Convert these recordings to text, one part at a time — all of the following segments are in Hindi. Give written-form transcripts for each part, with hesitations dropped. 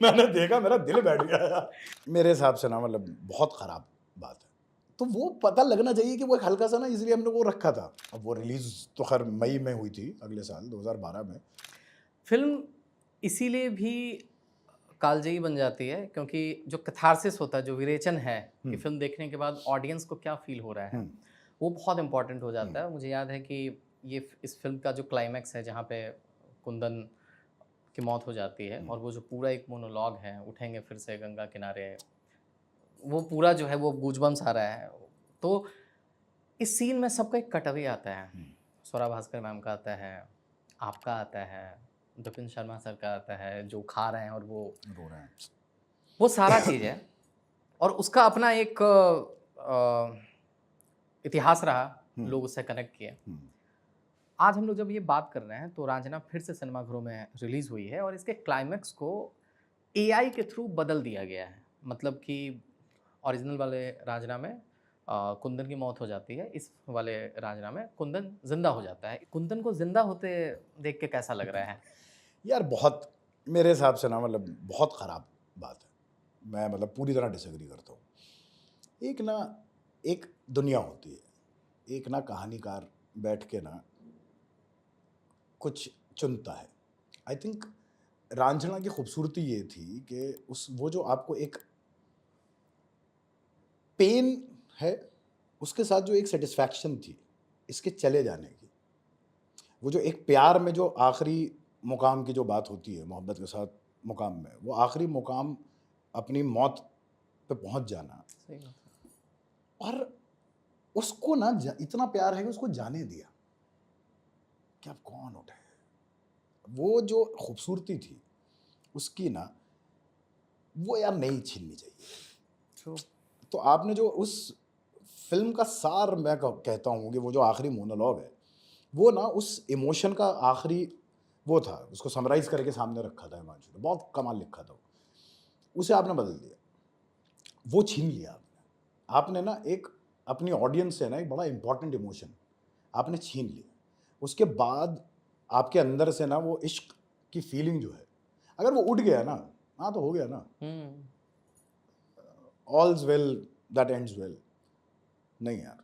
मैंने देखा, मेरा दिल बैठ गया यार। मेरे हिसाब से ना मतलब बहुत खराब बात है। तो वो पता लगना चाहिए कि वो एक हल्का सा ना, इसलिए हमने वो रखा था। अब वो रिलीज तो खैर मई में हुई थी अगले साल 2012 में। फ़िल्म इसीलिए भी कालजयी बन जाती है क्योंकि जो कैथार्सिस होता है, जो विरेचन है कि हम्म, फ़िल्म देखने के बाद ऑडियंस को क्या फ़ील हो रहा है, हम्म, वो बहुत इम्पोर्टेंट हो जाता हम्म, है। मुझे याद है कि इस फ़िल्म का जो क्लाइमैक्स है जहाँ पे कुंदन की मौत हो जाती है हम्म। और वो जो पूरा एक मोनोलॉग है, उठेंगे फिर से गंगा किनारे, वो पूरा जो है वो गूज़बम्प्स आ रहा है। तो इस सीन में सबका एक कटअवे आता है। स्वरा भास्कर मैम का आता है, आपका आता है, विपिन शर्मा सर का आता है, जो खा रहे हैं और रो रहे हैं। वो सारा चीज़ है और उसका अपना एक इतिहास रहा, हम्म, लोग उससे कनेक्ट किए। हम्म, आज हम लोग जब ये बात कर रहे हैं तो रांझना फिर से सिनेमाघरों में रिलीज़ हुई है और इसके क्लाइमैक्स को एआई के थ्रू बदल दिया गया है। मतलब कि ओरिजिनल वाले रांझना में कुंदन की मौत हो जाती है, इस वाले रांझना में कुंदन ज़िंदा हो जाता है। कुंदन को ज़िंदा होते देख के कैसा लग रहा है? यार बहुत, मेरे हिसाब से ना मतलब बहुत खराब बात है। मैं मतलब पूरी तरह डिसएग्री करता हूँ। एक ना, एक दुनिया होती है, एक ना कहानीकार बैठ के ना कुछ चुनता है। आई थिंक रांझना की खूबसूरती ये थी कि उस वो जो आपको एक पेन है, उसके साथ जो एक सेटिस्फैक्शन थी इसके चले जाने की। वो जो एक प्यार में जो आखिरी मुकाम की जो बात होती है, मोहब्बत के साथ मुकाम में, वो आखिरी मुकाम अपनी मौत पे पहुंच जाना। सही बात है। और उसको ना इतना प्यार है कि उसको जाने दिया कि अब कौन उठे। वो जो खूबसूरती थी उसकी ना, वो यार नहीं छीननी चाहिए। ट्रू। तो आपने जो उस फ़िल्म का सार, मैं कहता हूँ कि वो जो आखिरी मोनोलॉग है, वो ना उस इमोशन का आखिरी वो था, उसको समराइज़ करके सामने रखा था हिमांशु ने, बहुत कमाल लिखा था वो। उसे आपने बदल दिया, वो छीन लिया आपने। आपने ना एक अपनी ऑडियंस से ना एक बड़ा इम्पोर्टेंट इमोशन आपने छीन लिया। उसके बाद आपके अंदर से ना वो इश्क की फीलिंग जो है, अगर वो उठ गया ना, हाँ, तो हो गया ना, हुँ। ऑल्स वेल दैट एंड्स वेल। नहीं यार,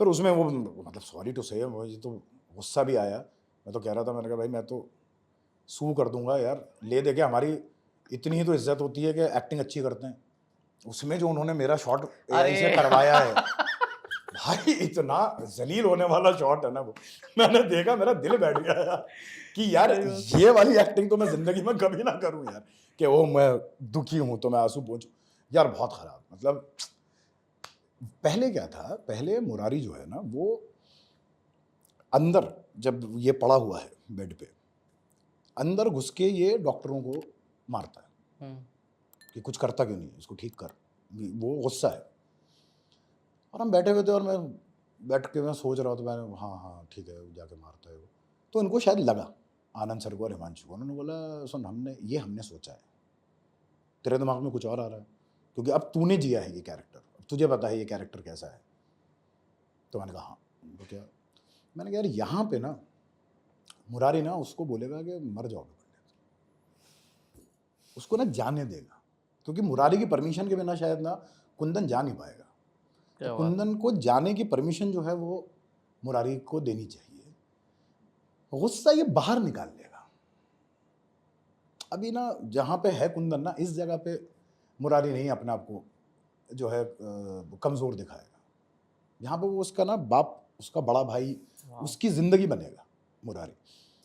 पर उसमें वो मतलब सॉरी टू से मुझे तो गुस्सा भी आया। मैं तो कह रहा था, मैंने कहा भाई मैं तो सू कर दूँगा यार, ले दे के हमारी इतनी ही तो इज़्ज़त होती है कि एक्टिंग अच्छी करते हैं। उसमें जो उन्होंने मेरा शॉट एआई से अरे! करवाया है, भाई इतना ज़लील होने वाला शॉट है ना वो। मैंने देखा, मेरा दिल बैठ गया यार कि यार सही बात है। ये वाली एक्टिंग तो मैं ज़िंदगी में कभी ना करूँ यार, कि ओह! मैं दुखी हूँ तो मैं आँसू पोंछूँ। यार बहुत खराब, मतलब पहले क्या था, पहले मुरारी जो है ना वो अंदर, जब ये पड़ा हुआ है बेड पे, अंदर घुस के ये डॉक्टरों को मारता है हुँ। कि कुछ करता क्यों नहीं है, इसको ठीक कर। वो गुस्सा है। और हम बैठे हुए थे और मैं बैठ के मैं सोच रहा था, मैंने हाँ, हाँ, ठीक है, जाके मारता है वो। तो इनको शायद लगा, आनंद सर को और हिमांशु को, उन्होंने बोला सुन, हमने सोचा है, तेरे दिमाग में कुछ और आ रहा है, क्योंकि अब तूने जिया है ये कैरेक्टर, अब तुझे पता है ये कैरेक्टर कैसा है। तो मैंने कहा हाँ। तो क्या, मैंने कहा यार यहाँ पे ना मुरारी ना उसको बोलेगा कि मर जाओगे पंडित, उसको ना जाने देगा, क्योंकि मुरारी की परमिशन के बिना शायद ना कुंदन जा नहीं पाएगा। तो क्या बात है। कुंदन को जाने की परमिशन जो है वो मुरारी को देनी चाहिए। गुस्सा ये बाहर निकाल लेगा। अभी ना जहाँ पे है कुंदन ना, इस जगह पे मुरारी नहीं अपने आप को जो है कमज़ोर दिखाएगा। जहाँ पे वो उसका ना बाप, उसका बड़ा भाई, वाह! उसकी ज़िंदगी बनेगा मुरारी।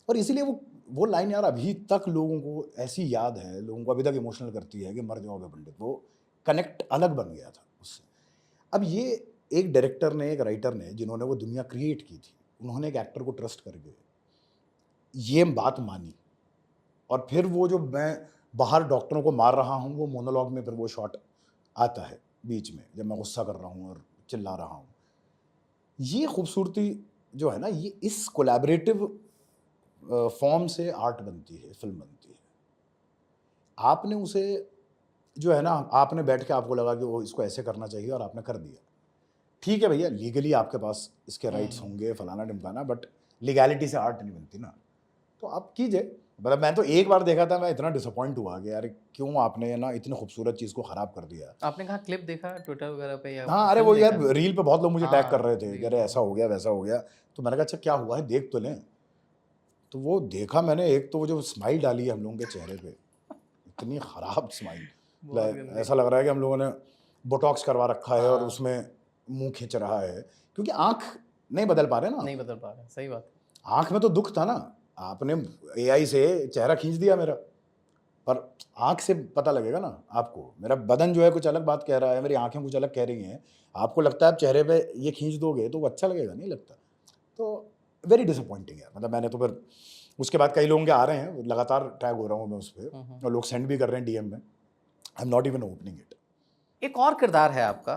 और इसीलिए वो लाइन यार अभी तक लोगों को ऐसी याद है, लोगों को अभी तक इमोशनल करती है कि मर जाओगे पंडित। वो कनेक्ट अलग बन गया था उससे। अब ये एक डायरेक्टर ने, एक राइटर ने, जिन्होंने वो दुनिया क्रिएट की थी, उन्होंने एक एक्टर को ट्रस्ट करके ये बात मानी। और फिर वो जो मैं बाहर डॉक्टरों को मार रहा हूँ, वो मोनोलॉग में फिर वो शॉट आता है बीच में, जब मैं गुस्सा कर रहा हूँ और चिल्ला रहा हूँ। ये खूबसूरती जो है ना, ये इस कोलैबोरेटिव फॉर्म से आर्ट बनती है, फ़िल्म बनती है। आपने उसे जो है ना, आपने बैठ के आपको लगा कि वो इसको ऐसे करना चाहिए और आपने कर दिया। ठीक है भैया, लीगली आपके पास इसके राइट्स हुँ। होंगे, फलाना-ढिमकाना, बट लीगैलिटी से आर्ट नहीं बनती ना। तो आप कीजिए, मतलब मैं तो एक बार देखा था, मैं इतना डिसअपॉइंट हुआ कि यार क्यों आपने ना इतनी खूबसूरत चीज़ को ख़राब कर दिया। आपने कहा क्लिप देखा ट्विटर वगैरह पे या हाँ, अरे फ़िल्म वो यार देखा? रील पे बहुत लोग मुझे टैग कर हाँ, रहे थे कि रील अरे पे। ऐसा हो गया, वैसा हो गया। तो मैंने कहा अच्छा क्या हुआ है, देख तो लें। तो वो देखा मैंने, एक तो वो जो स्माइल डाली है हम लोगों के चेहरे पे, इतनी ख़राब स्माइल, बहुत गंदी। ऐसा लग रहा है कि हम लोगों ने बोटॉक्स करवा रखा है और हाँ, उसमें मुँह खिंच रहा है। क्योंकि आँख नहीं बदल पा रहे ना नहीं आप। बदल पा रहे, सही बात है। आँख में तो दुःख था ना, आपने एआई से चेहरा खींच दिया मेरा, पर आँख से पता लगेगा ना आपको। मेरा बदन जो है कुछ अलग बात कह रहा है, मेरी आँखें कुछ अलग कह रही हैं। आपको लगता है आप चेहरे पे ये खींच दोगे तो वो अच्छा लगेगा, नहीं लगता। तो वेरी डिसअपॉइंटिंग है। मतलब मैंने तो फिर उसके बाद कई लोगों के आ रहे हैं, लगातार टैग हो रहा हूँ मैं उस पे हुँ, हुँ। और लोग सेंड भी कर रहे हैं डीएम में। I am not even opening it. एक और किरदार है आपका,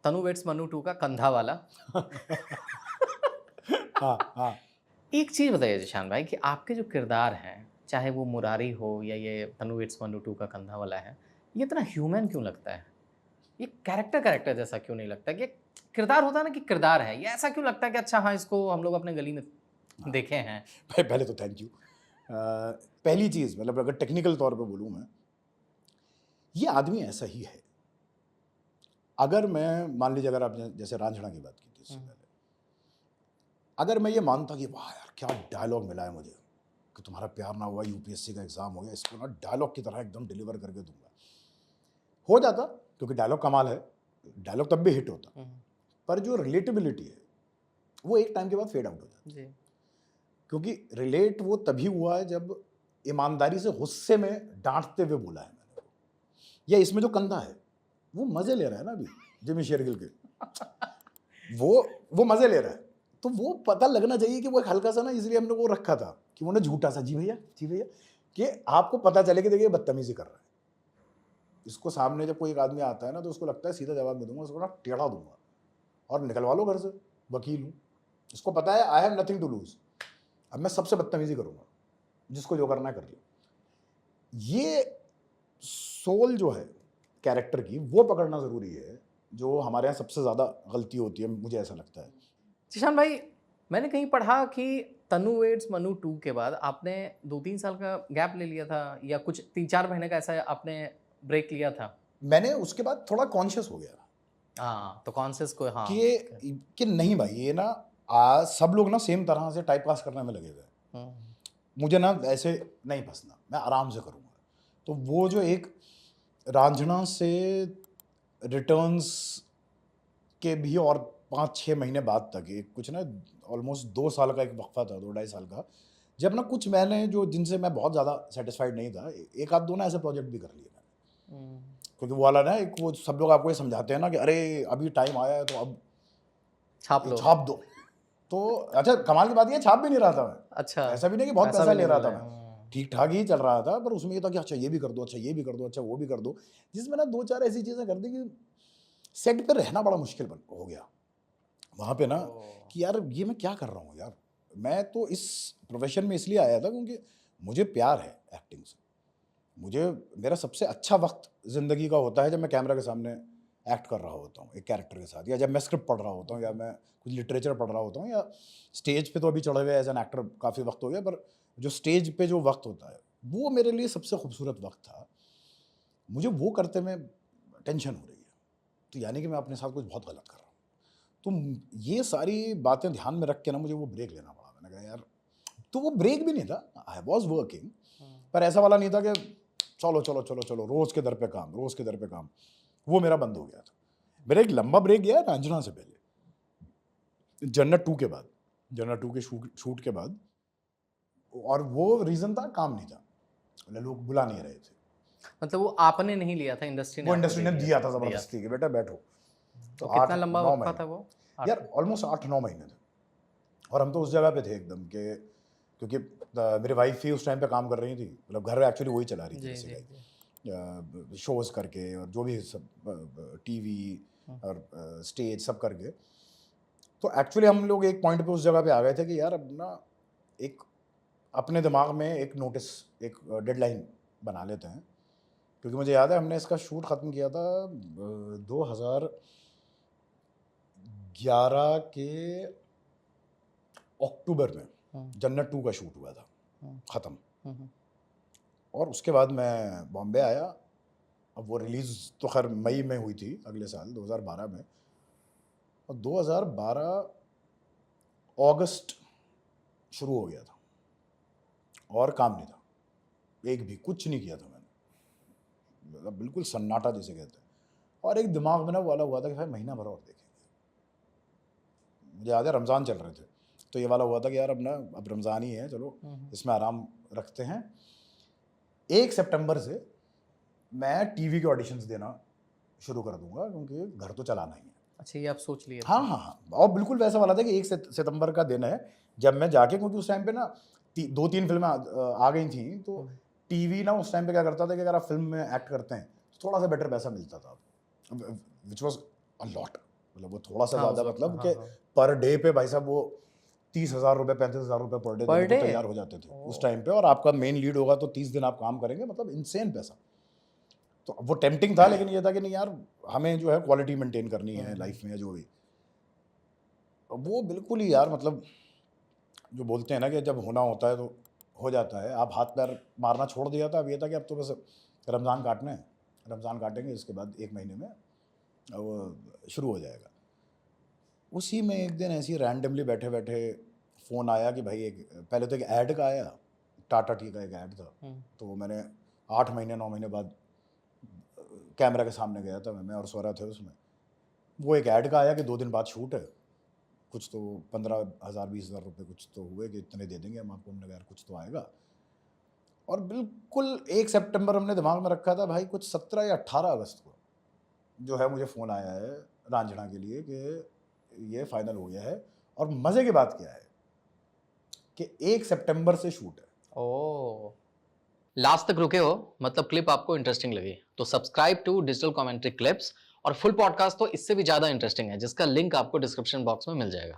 तनु वेड्स मन्नू 2 का कंधा वाला। हाँ, हाँ। एक चीज़ बताइए ज़ीशान भाई कि आपके जो किरदार हैं, चाहे वो मुरारी हो या ये तनु वेड्स मन्नू 2 का कंधा वाला है, ये इतना ह्यूमन क्यों लगता है? ये कैरेक्टर जैसा क्यों नहीं लगता? कि किरदार होता है ना कि किरदार है, ये ऐसा क्यों लगता है कि अच्छा हाँ, इसको हम लोग अपने गली में देखे हैं? पहले तो थैंक यू। पहली चीज़ मतलब अगर टेक्निकल तौर पे बोलूँ मैं, ये आदमी ऐसा ही है। अगर मैं मान लीजिए, अगर आपने जैसे रांझणा की बात की थी इससे हुँ, पहले, अगर मैं ये मानता कि वाह यार क्या डायलॉग मिला है मुझे, कि तुम्हारा प्यार ना हुआ, यूपीएससी का एग्जाम हो गया, इसको ना डायलॉग की तरह एकदम डिलीवर करके दूंगा, हो जाता, क्योंकि डायलॉग कमाल है, डायलॉग तब भी हिट होता। हुँ, पर जो रिलेटेबिलिटी है वो एक टाइम के बाद फेड आउट हो जाती, जी। क्योंकि रिलेट वो तभी हुआ है जब ईमानदारी से गुस्से में डांटते हुए बोला है मैंने वो। या इसमें जो कंधा है वो मजे ले रहा है ना अभी, जिमी शेरगिल के, वो मजे ले रहा है, तो वो पता लगना चाहिए कि वो एक हल्का सा ना, इसलिए हमने वो रखा था कि वो ना झूठा सा जी भैया, जी भैया, कि आपको पता चले कि देखिए बदतमीजी कर रहा है। इसको सामने जब कोई एक आदमी आता है ना तो उसको लगता है सीधा जवाब नहीं दूंगा, उसको ना टेढ़ा दूंगा और निकलवा लो घर से, वकील हूँ। इसको पता है I have nothing to lose, अब मैं सबसे बदतमीजी करूंगा, जिसको जो करना है कर लो। ये सोल जो है कैरेक्टर की वो पकड़ना जरूरी है, जो हमारे यहाँ सबसे ज्यादा गलती होती है, मुझे ऐसा लगता है। ज़ीशान भाई, मैंने कहीं पढ़ा कि तनु वेड्स मन्नू 2 के बाद आपने 2-3 साल का गैप ले लिया था या कुछ 3-4 महीने का ऐसा आपने ब्रेक लिया था? मैंने उसके बाद थोड़ा कॉन्शियस हो गया हाँ, तो कॉन्शियस को हाँ, कि नहीं भाई, ये ना सब लोग ना सेम तरह से टाइप पास करने में लगे हुए हैं, हुँ, मुझे ना ऐसे नहीं फंसना, मैं आराम से करूँगा। तो वो जो एक रांझना से रिटर्न्स के भी और 5-6 महीने बाद तक एक कुछ ना, ऑलमोस्ट 2 साल का एक वक्फा था, 2 ढाई साल का, जब ना कुछ मैंने जो जिनसे मैं बहुत ज़्यादा सेटिस्फाइड नहीं था, एक आध दो ना ऐसे प्रोजेक्ट भी कर लिए मैंने। हुँ, क्योंकि वो वाला ना, एक वो सब लोग आपको ये समझाते हैं ना कि अरे अभी टाइम आया है तो अब छाप ये लो। छाप दो। तो अच्छा कमाल की बात ये, छाप भी नहीं रहा था मैं, अच्छा, ऐसा भी नहीं कि बहुत पैसा पैसा भी ले नहीं रहा मिल था रहा है। मैं, ठीक ठाक ही चल रहा था, पर उसमें ये था कि अच्छा ये भी कर दो, अच्छा ये भी कर दो, अच्छा वो भी कर दो, जिसमें ना 2-4 ऐसी चीज़ें कर दी कि सेट पे रहना बड़ा मुश्किल हो गया वहाँ पे ना, ओह! कि यार ये मैं क्या कर रहा हूँ यार। मैं तो इस प्रोफेशन में इसलिए आया था क्योंकि मुझे प्यार है एक्टिंग से। मुझे मेरा सबसे अच्छा वक्त ज़िंदगी का होता है जब मैं कैमरा के सामने एक्ट कर रहा होता हूँ एक कैरेक्टर के साथ, या जब मैं स्क्रिप्ट पढ़ रहा होता हूँ, या मैं कुछ लिटरेचर पढ़ रहा होता हूँ, या स्टेज पे तो अभी चढ़े हुए एज एन एक्टर काफ़ी वक्त हो गया, पर जो स्टेज पे जो वक्त होता है वो मेरे लिए सबसे खूबसूरत वक्त था। मुझे वो करते में टेंशन हो रही है, तो यानी कि मैं अपने साथ कुछ बहुत गलत कर रहा हूँ। तो ये सारी बातें ध्यान में रख के ना मुझे वो ब्रेक लेना पड़ा। मैंने कहा यार, तो वो ब्रेक भी नहीं था, आई वॉज वर्किंग, हुँ, पर ऐसा वाला नहीं था कि चलो चलो चलो चलो रोज के दर पे काम, रोज के दर पे काम, वो मेरा बंद हो गया था। मेरा एक लंबा ब्रेक गया रांझना से पहले, जन्नत 2 के बाद, जन्नत 2 के शूट के बाद, और वो रीजन था काम नहीं था, मतलब लोग बुला नहीं रहे थे, मतलब वो आपने नहीं लिया था, इंडस्ट्री ने वो आपको इंडस्ट्री दे ने दिया दिया था दिया जबरदस्ती कि बेटा बैठो। तो आठ कितना लंबा नौ वक़्फ़ा था महीने वो? यार 8 ऑलमोस्ट 8-9 महीने थे, और हम तो उस जगह पे थे एकदम के, क्योंकि मेरी वाइफ ही उस टाइम पे काम कर रही थी, मतलब घर एक्चुअली वही चला रही थी जी, जी, बेसिकली, जी। शोज़ करके और जो भी सब टीवी हुँ, और स्टेज सब करके। तो एक्चुअली हम लोग एक पॉइंट पे उस जगह पे आ गए थे कि यार अब ना एक अपने दिमाग में एक नोटिस, एक डेडलाइन बना लेते हैं, क्योंकि मुझे याद है हमने इसका शूट ख़त्म किया था 2011 के अक्टूबर में, हुँ, जन्नत 2 का शूट हुआ था हुँ, ख़त्म। हुँ, हुँ। और उसके बाद मैं बॉम्बे आया। अब वो रिलीज़ तो खैर मई में हुई थी अगले साल 2012 में, और 2012 अगस्त शुरू हो गया था और काम नहीं था, एक भी कुछ नहीं किया था मैंने, मतलब बिल्कुल सन्नाटा जिसे कहते हैं। और एक दिमाग में ना वो वाला हुआ था कि भाई महीना भर और देखेंगे। मुझे याद है रमज़ान चल रहे थे, तो ये वाला हुआ था कि यार अब रमज़ान ही है, चलो इसमें आराम रखते हैं। 1 सितंबर से मैं टीवी के ऑडिशंस देना शुरू कर दूंगा, क्योंकि घर तो चलाना ही है। अच्छा, ये आप सोच लिए थे? हाँ हाँ हाँ, और बिल्कुल वैसा वाला था कि 1 सितंबर का दिन है जब मैं जाके, क्योंकि उस टाइम पे ना 2-3 फिल्में आ गई थी, तो टीवी ना उस टाइम पे क्या करता था कि अगर आप फिल्म में एक्ट करते हैं तो थोड़ा सा बेटर पैसा मिलता था, विच वॉज अ लॉट, मतलब वो थोड़ा सा हाँ, ज़्यादा, उस वक्त, मतलब हाँ, कि हाँ। पर डे पे भाई साहब वो 30,000 रुपये 35,000 रुपये पर डे Per देने को day? तैयार हो जाते थे उस ओह! टाइम पे, और आपका मेन लीड होगा तो 30 दिन आप काम करेंगे, मतलब इनसेन पैसा। तो वो टेम्पटिंग था, लेकिन ये था कि नहीं यार, हमें जो है क्वालिटी मेंटेन करनी है लाइफ में, जो भी। वो बिल्कुल ही यार, मतलब जो बोलते हैं ना कि जब होना होता है तो हो जाता है। आप हाथ पैर मारना छोड़ दिया था, अब ये था कि अब तो बस रमज़ान काटना है, रमज़ान काटेंगे, इसके बाद 1 महीने में वो शुरू हो जाएगा। उसी में एक दिन ऐसे ही रैंडमली बैठे बैठे फ़ोन आया कि भाई एक, पहले तो एक ऐड का आया, टाटा टी का एक ऐड था, तो मैंने 8 महीने 9 महीने बाद कैमरा के सामने गया था, मैं और स्वरा थे उसमें। वो एक ऐड का आया कि 2 दिन बाद शूट है, कुछ तो 15,000 20,000 रुपये कुछ तो हुए कि इतने दे देंगे हम आपको। हमने कहा यार कुछ तो आएगा। और बिल्कुल 1 सितंबर हमने दिमाग में रखा था भाई, कुछ 17 या 18 अगस्त को जो है मुझे फ़ोन आया है रांझना के लिए कि ये फाइनल हो गया है। और मज़े की बात क्या है कि 1 सितंबर से शूट है। ओह! लास्ट तक रुके हो, मतलब क्लिप आपको इंटरेस्टिंग लगी, तो subscribe to digital commentary clips, और फुल पॉडकास्ट तो इससे भी ज़्यादा इंटरेस्टिंग है, जिसका लिंक आपको डिस्क्रिप्शन बॉक्स में मिल जाएगा।